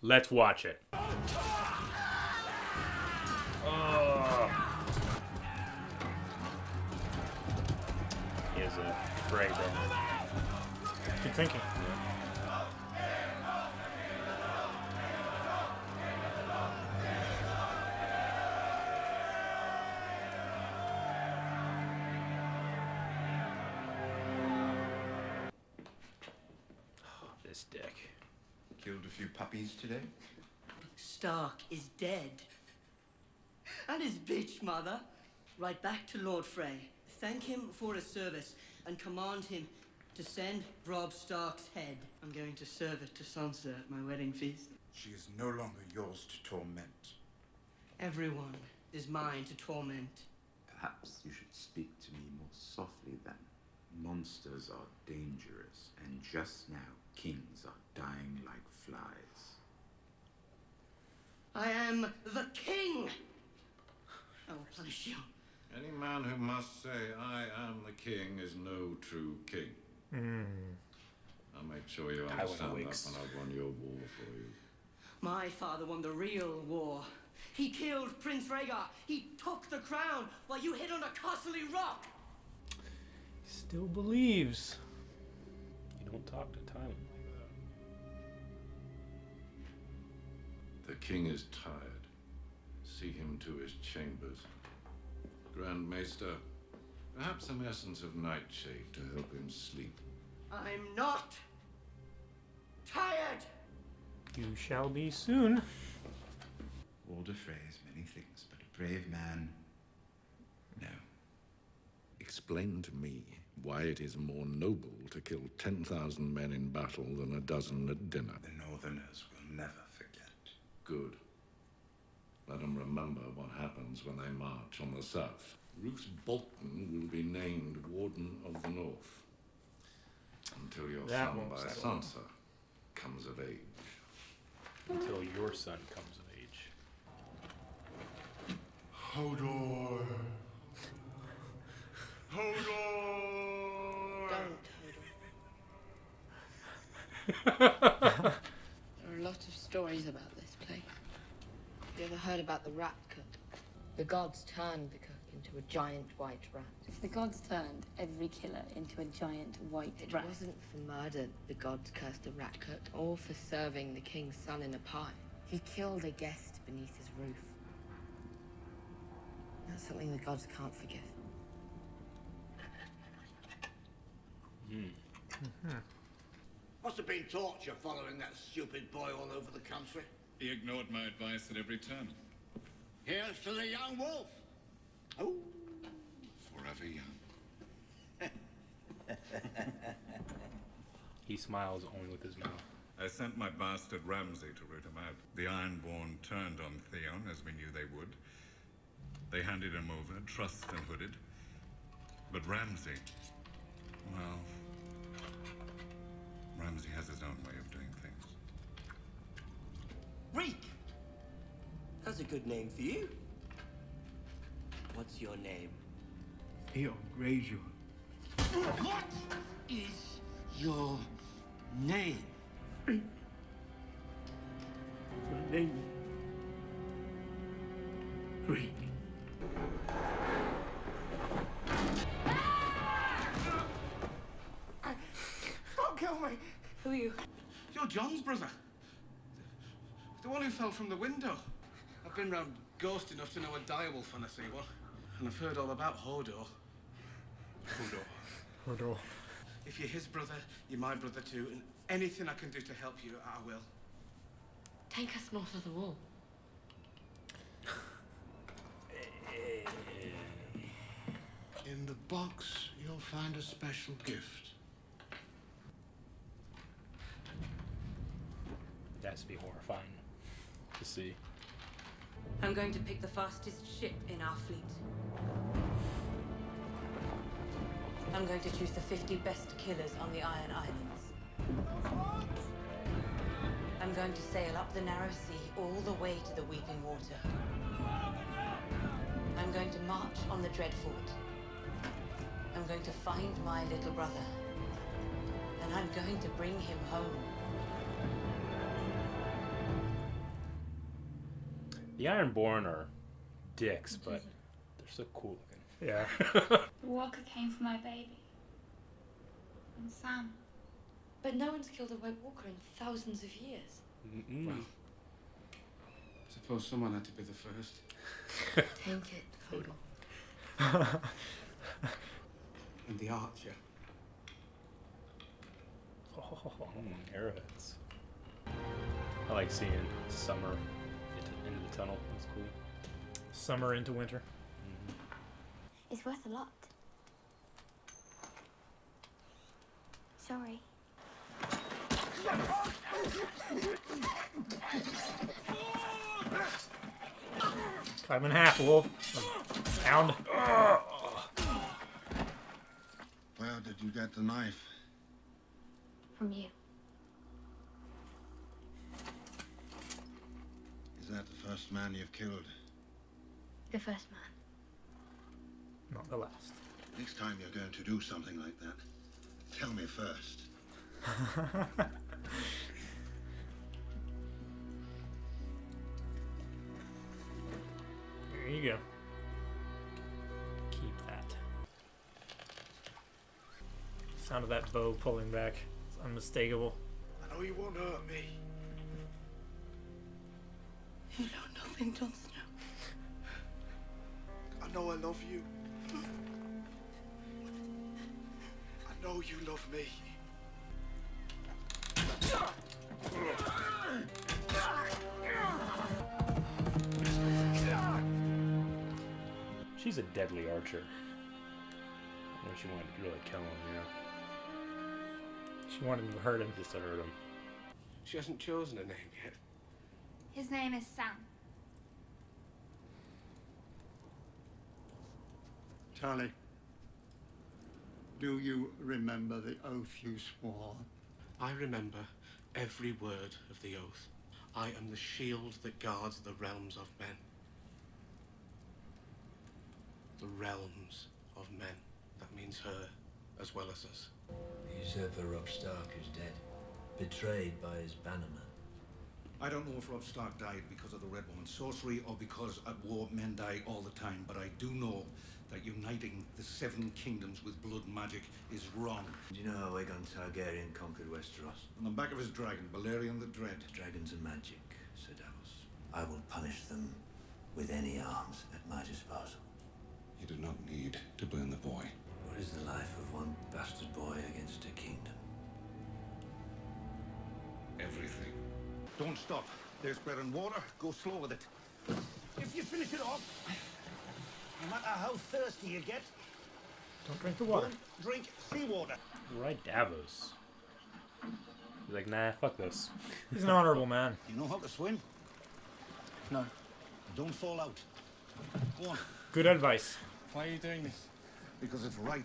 Let's watch it. He is afraid there. Good thinking. This dick. Killed a few puppies today? Stark is dead. And his bitch mother. Write back to Lord Frey. Thank him for his service and command him to send Robb Stark's head. I'm going to serve it to Sansa at my wedding feast. She is no longer yours to torment. Everyone is mine to torment. Perhaps you should speak to me more softly then. Monsters are dangerous, and just now kings are dying like flies. I am the king! I will punish you. Any man who must say, I am the king, is no true king. I'll make sure you understand that when I've won your war for you. My father won the real war. He killed Prince Rhaegar. He took the crown while you hid on a costly rock. Still believes. You don't talk to Tywin like that. The king is tired. See him to his chambers. Grand Maester, perhaps some essence of nightshade to help him sleep. I'm not tired. You shall be soon. Walder Frey is many things, but a brave man, no. Explain to me why it is more noble to kill 10,000 men in battle than a dozen at dinner. The Northerners will never forget. Good. Let them remember what happens when they march on the south. Roose Bolton will be named Warden of the North. Until your That son won't by settle him. Sansa comes of age. Until your son comes of age. Hodor! Hodor! Don't, Hodor. There are a lot of stories about this place. You ever heard about the rat cook? The gods turned the cook into a giant white rat. If the gods turned every killer into a giant white It rat. wasn't for murder the gods cursed the rat cook, or for serving the king's son in a pie. He killed a guest beneath his roof. That's something the gods can't forgive. Must have been torture following that stupid boy all over the country. He ignored my advice at every turn. Here's to the young wolf. Oh, Forever young. He smiles only with his mouth. I sent my bastard Ramsay to root him out. The Ironborn turned on Theon, as we knew they would. They handed him over, trussed and hooded. But Ramsay, well, Ramsay has his own way of doing things. Reek! That's a good name for you. What's your name? Theon Greyjoy. What is your name? My name. Reek. Don't kill me! Who are you? You're John's brother. The one who fell from the window. I've been round Ghost enough to know a direwolf when I see one. And I've heard all about Hodor. Hodor. If you're his brother, you're my brother too, and anything I can do to help you, I will. Take us north of the wall. In the box, you'll find a special gift. That has to be horrifying to see. I'm going to pick the fastest ship in our fleet. I'm going to choose the 50 best killers on the Iron Islands. I'm going to sail up the narrow sea all the way to the Weeping Water. I'm going to march on the Dreadfort. I'm going to find my little brother. And I'm going to bring him home. The Ironborn are dicks, but they're so cool looking. Yeah. The walker came for my baby. And Sam. But no one's killed a White Walker in thousands of years. Well, suppose someone had to be the first. Take it, Hodor. And the archer. Arrowheads. I like seeing summer into the tunnel. That's cool. Summer into winter. It's worth a lot. Sorry. Cut him in half, Wolf. Pound. Where did you get the knife? From you. Is that the first man you've killed? The first man. Not the last. Next time you're going to do something like that, tell me first. There you go. Keep that. Sound of that bow pulling back. It's unmistakable. I know you won't hurt me. You know nothing, Jon Snow. I know I love you. I know you love me. She's a deadly archer. I know she wanted to really kill him, yeah. She wanted to hurt him. Just to hurt him. She hasn't chosen a name yet. His name is Sam. Charlie, do you remember the oath you swore? I remember every word of the oath. I am the shield that guards the realms of men. The realms of men. That means her as well as us. The usurper Robb Stark is dead, betrayed by his bannerman. I don't know if Robb Stark died because of the Red Woman's sorcery or because at war men die all the time, but I do know that uniting the Seven Kingdoms with blood magic is wrong. Do you know how Aegon Targaryen conquered Westeros? On the back of his dragon, Balerion the Dread. Dragons are magic, Sir Davos. I will punish them with any arms at my disposal. You do not need to burn the boy. What is the life of one bastard boy against a kingdom? Everything. Don't stop. There's bread and water. Go slow with it. If you finish it off, no matter how thirsty you get, Don't drink the water. don't drink seawater. Right, Davos. He's like, nah, fuck this. He's an honorable man. You know how to swim? No. Don't fall out. Go on. Good advice. Why are you doing this? Because it's right.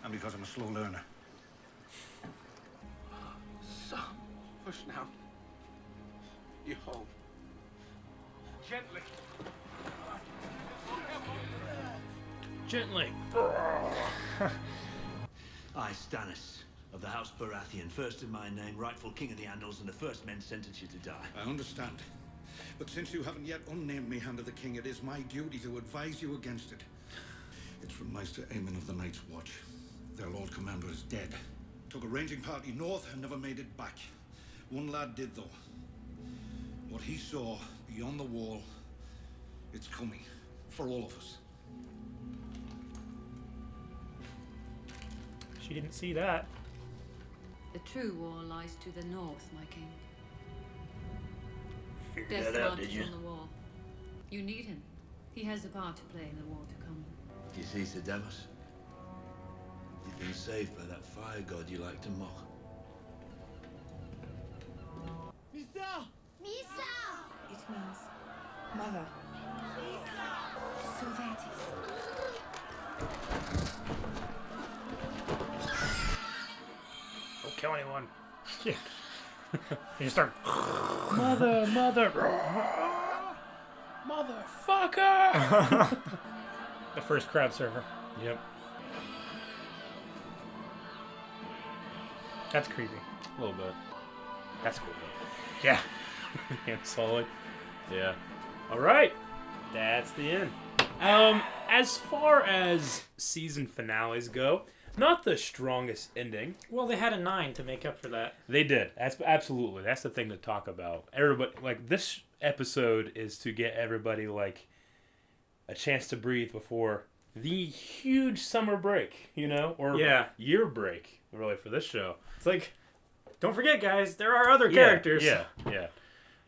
And because I'm a slow learner. So, push now. You're home. Gently. Gently. I, Stannis, of the House Baratheon, first in my name, rightful king of the Andals, and the first men sentence you to die. I understand. But since you haven't yet unnamed me Hand of the King, it is my duty to advise you against it. It's from Maester Aemon of the Night's Watch. Their Lord Commander is dead. Took a ranging party north and never made it back. One lad did, though. What he saw beyond the wall, it's coming. For all of us. She didn't see that. The true war lies to the north, my king. Figured Death that out, marches did you? on the wall. You need him. He has a part to play in the war to come. You see, Sir Davos? You've been saved by that fire god you like to mock. Mhysa! Mhysa! It means mother. So that is. Don't kill anyone. Yeah. You start. Mother, motherfucker! The first crab server. Yep. That's creepy. A little bit. That's cool though. Yeah. Yeah, solid. Yeah. All right. That's the end. As far as season finales go, not the strongest ending. Well, they had a 9 to make up for that. They did. Absolutely. That's the thing to talk about. Everybody, like, this episode is to get everybody, like, a chance to breathe before the huge summer break, you know? Or year break, really, for this show. It's like, don't forget, guys, there are other characters. Yeah.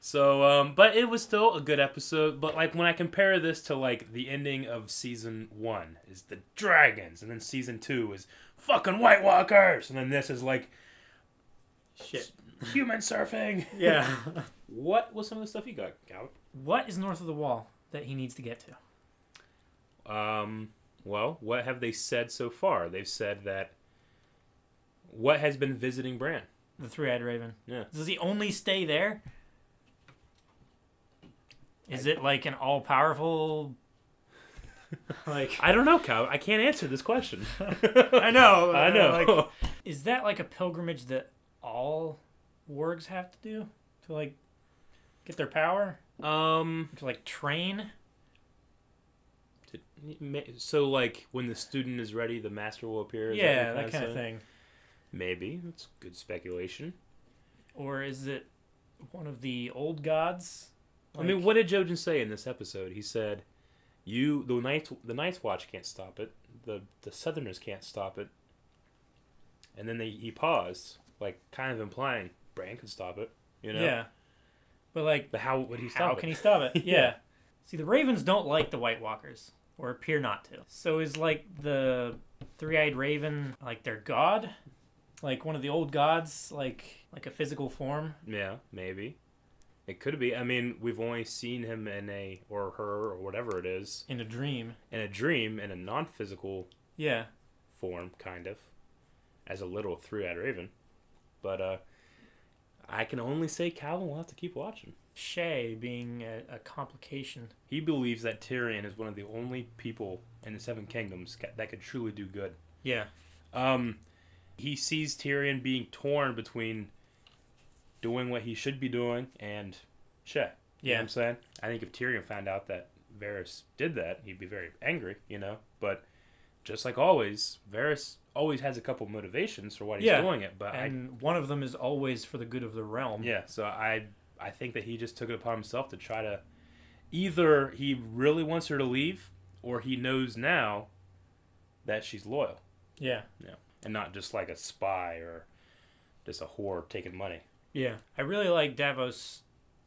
So, but it was still a good episode. But, like, when I compare this to, like, the ending of season 1 is the dragons, and then season 2 is fucking White Walkers, and then this is, like, shit, human surfing. Yeah. What was some of the stuff you got, Cal? What is north of the wall that he needs to get to? Well, what have they said so far? They've said that what has been visiting Bran? The Three-Eyed Raven. Yeah. Does he only stay there? Is it like an all-powerful... like I don't know, Cal. I can't answer this question. I know. Like, is that like a pilgrimage that all wargs have to do to like get their power? To like train? So like when the student is ready, the master will appear? Yeah, that kind of thing. Maybe. That's good speculation. Or is it one of the old gods? Like, I mean, what did Jojen say in this episode? He said, the Night's Watch can't stop it. The Southerners can't stop it. And then he paused, like kind of implying Bran could stop it. You know? Yeah. But how would he stop it? How can he stop it? Yeah. See, the Ravens don't like the White Walkers, or appear not to. So is like the Three-Eyed Raven like their god? Like one of the old gods, like a physical form? Yeah, maybe. It could be. I mean, we've only seen him or her, or whatever it is. In a dream. In a non-physical form, kind of. As a little Three-Eyed Raven. But, I can only say Calvin will have to keep watching. Shay being a complication. He believes that Tyrion is one of the only people in the Seven Kingdoms that could truly do good. Yeah. He sees Tyrion being torn between doing what he should be doing and Shay. You know what I'm saying? I think if Tyrion found out that Varys did that, he'd be very angry, you know? But just like always, Varys always has a couple motivations for what he's doing it. But one of them is always for the good of the realm. Yeah, so I think that he just took it upon himself to try to... Either he really wants her to leave, or he knows now that she's loyal. Yeah. Yeah. And not just like a spy or just a whore taking money. Yeah. I really like Davos,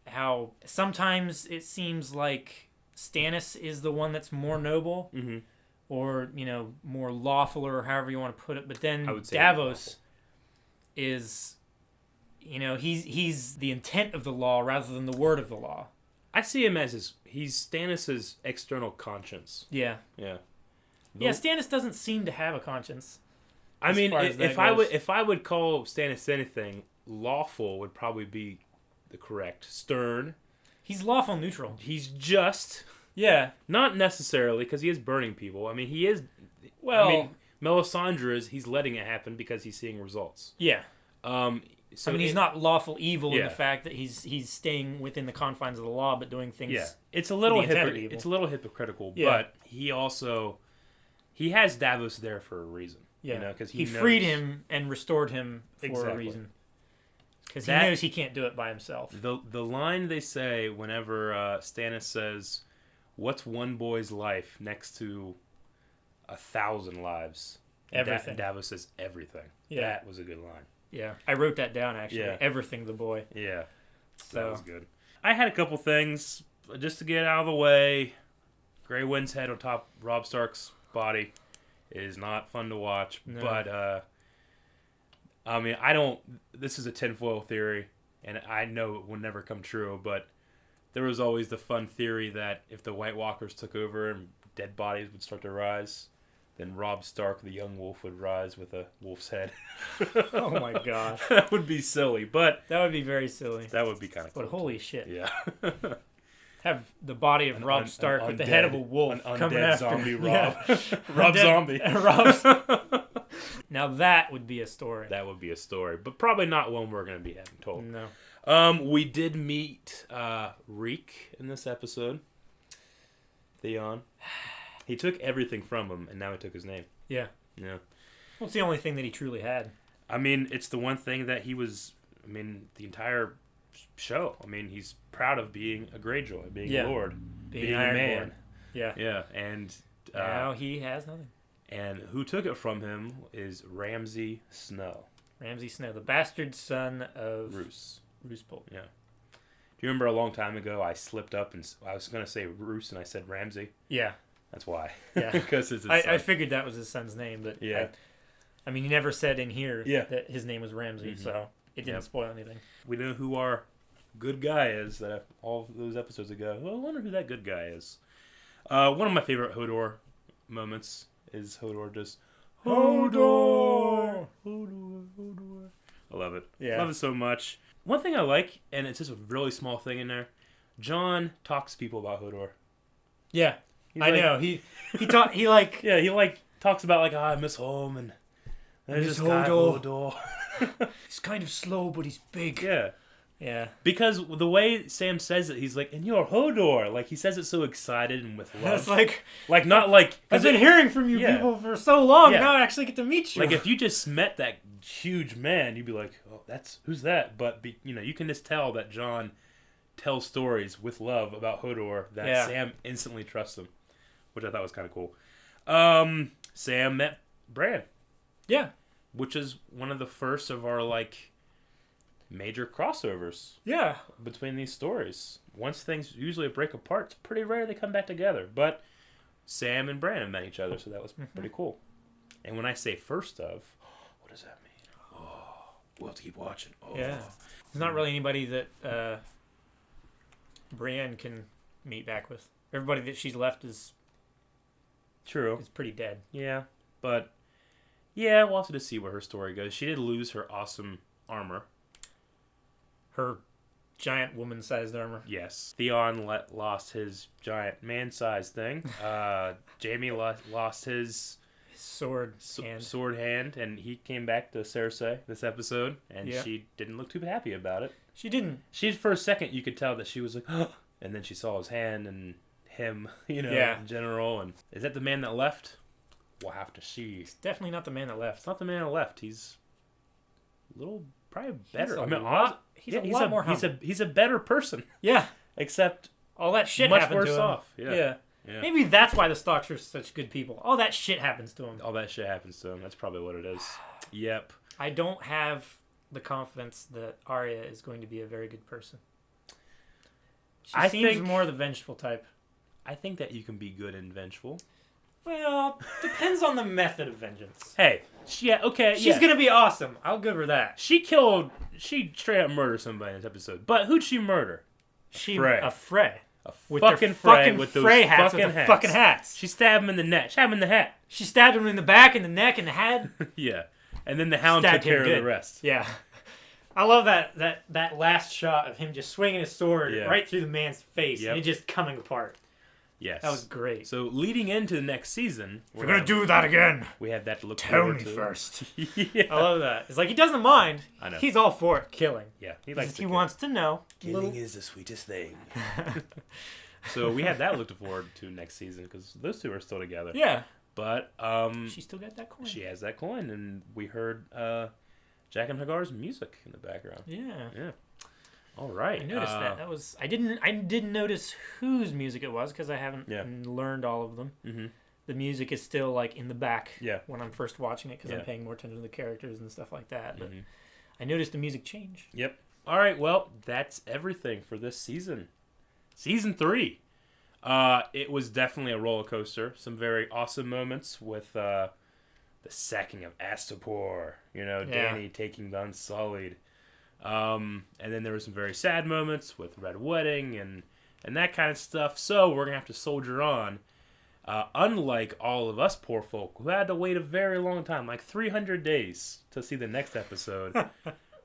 how sometimes it seems like Stannis is the one that's more noble, or, you know, more lawful, or however you want to put it. But then Davos is, you know, he's the intent of the law rather than the word of the law. I see him as he's Stannis' external conscience. Yeah. Yeah. Yeah, Stannis doesn't seem to have a conscience. I mean, if I would call Stannis anything, lawful would probably be the correct. Stern. He's lawful neutral. He's just. Yeah. Not necessarily, because he is burning people. I mean, he is. Well, I mean, Melisandre he's letting it happen because he's seeing results. Yeah. So I mean, he's not lawful evil in the fact that he's staying within the confines of the law, but doing things. Yeah, it's a little hypocritical, but he also has Davos there for a reason. Yeah, you know, because he freed him and restored him for a reason. Because he knows he can't do it by himself. The line they say whenever Stannis says, "What's one boy's life next to 1,000 lives?" Everything. Davos says everything. Yeah, that was a good line. Yeah, I wrote that down actually. Yeah. Everything the boy. Yeah, so that was good. I had a couple things just to get out of the way. Grey Wind's head on top Robb Stark's body is not fun to watch, but I mean, this is a tinfoil theory, and I know it will never come true, but there was always the fun theory that if the White Walkers took over and dead bodies would start to rise, then Robb Stark, the young wolf, would rise with a wolf's head. Oh my gosh. That would be silly, but... That would be very silly. That would be kind of cool. But holy shit. Yeah. Have the body of Robb Stark with the head of a wolf coming after. Zombie Robb. Robb Zombie. Now that would be a story. That would be a story, but probably not one we're going to be having told. No. We did meet Reek in this episode. Theon. He took everything from him, and now he took his name. Yeah. Yeah. Well, it's the only thing that he truly had. I mean, it's the one thing that he was... I mean, the entire show. I mean, he's proud of being a Greyjoy, being a lord, being a man. Yeah. Yeah, and... now he has nothing. And who took it from him is Ramsay Snow. Ramsay Snow, the bastard son of... Roose. Roose Bolton. Yeah. Do you remember a long time ago I slipped up and I was going to say Roose and I said Ramsay? Yeah. That's why. Yeah. Because it's his I figured that was his son's name, but yeah. I mean, he never said in here that his name was Ramsay, so it didn't spoil anything. We know who our good guy is that all those episodes ago. Well, I wonder who that good guy is. One of my favorite Hodor moments is Hodor just Hodor. I love it. Yeah. Love it so much. One thing I like, and it's just a really small thing in there, Jon talks to people about Hodor. Yeah. I know. He talks about like, I miss home and there's this guy Hodor. He's kind of slow, but he's big. Yeah. Yeah. Because the way Sam says it, he's like, and you're Hodor. Like, he says it so excited and with love. It's like... not like... I've been hearing from you people for so long, now I actually get to meet you. Like, if you just met that huge man, you'd be like, oh, who's that? But, you can just tell that Jon tells stories with love about Hodor that Sam instantly trusts him, which I thought was kind of cool. Sam met Bran. Yeah. Which is one of the first of our, like... major crossovers between these stories. Once things usually break apart, it's pretty rare they come back together. But Sam and Bran met each other, so that was pretty cool. And when I say first of, what does that mean? Oh, we'll have to keep watching. Oh. Yeah. There's not really anybody that Bran can meet back with. Everybody that she's left is pretty dead. Yeah, but yeah, we'll have to just see where her story goes. She did lose her awesome armor. Her giant woman-sized armor. Yes. Theon lost his giant man-sized thing. Jaime lost his sword hand, and he came back to Cersei this episode, and she didn't look too happy about it. She didn't. For a second, you could tell that she was like, oh, and then she saw his hand and him, in general. And is that the man that left? We'll have to see. It's definitely not the man that left. It's not the man that left. He's a little... probably better. He's a lot more humble. He's a better person. Yeah. Except all that shit much happened worse to him. off. Yeah. Maybe that's why the Starks are such good people. All that shit happens to him. All that shit happens to him. That's probably what it is. Yep. I don't have the confidence that Arya is going to be a very good person. She seems more the vengeful type. I think that you can be good and vengeful. Well, depends on the method of vengeance. Hey, she's gonna be awesome. I'll give her that. She straight up murdered somebody in this episode. But who'd she murder? Frey. A Frey. With fucking Frey with those Frey hats. fucking hats. She stabbed him in the neck. She stabbed him in the hat. She stabbed him in the back, in the neck, in the head. Yeah. And then the Hound took care of the rest. Yeah. I love that last shot of him just swinging his sword right through the man's face and it just coming apart. Yes. That was great. So leading into the next season... We're going to do that again. We had that to look forward to. Tell me first. I love that. It's like he doesn't mind. I know. He's all for it. Killing. Yeah. He wants to know. Killing is the sweetest thing. So we had that looked forward to next season because those two are still together. Yeah. But... she still got that coin. She has that coin. And we heard Jack and Hagar's music in the background. Yeah. Yeah. All right. I noticed that. That was I didn't notice whose music it was because I haven't learned all of them. Mm-hmm. The music is still like in the back when I'm first watching it because I'm paying more attention to the characters and stuff like that. But I noticed the music change. Yep. All right. Well, that's everything for this season. Season 3. It was definitely a roller coaster. Some very awesome moments with the sacking of Astapor. Dany taking the Unsullied. And then there were some very sad moments with Red Wedding and that kind of stuff. So we're going to have to soldier on. Unlike all of us poor folk who had to wait a very long time, like 300 days to see the next episode,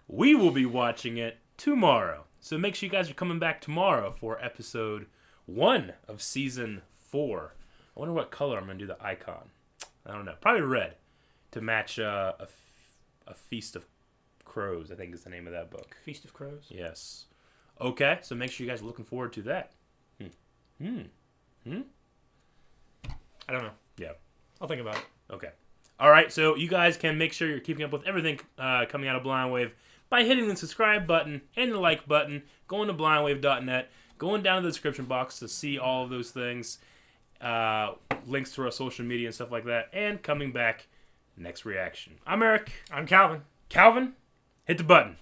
we will be watching it tomorrow. So make sure you guys are coming back tomorrow for episode 1 of season 4. I wonder what color I'm going to do the icon. I don't know. Probably red to match a Feast of Crows, I think is the name of that book. Feast of Crows. Yes. Okay, so make sure you guys are looking forward to that. I don't know. Yeah. I'll think about it. Okay. All right, so you guys can make sure you're keeping up with everything coming out of Blind Wave by hitting the subscribe button and the like button, going to blindwave.net, going down to the description box to see all of those things, links to our social media and stuff like that, and coming back next reaction. I'm Eric. I'm Calvin. Calvin, hit the button.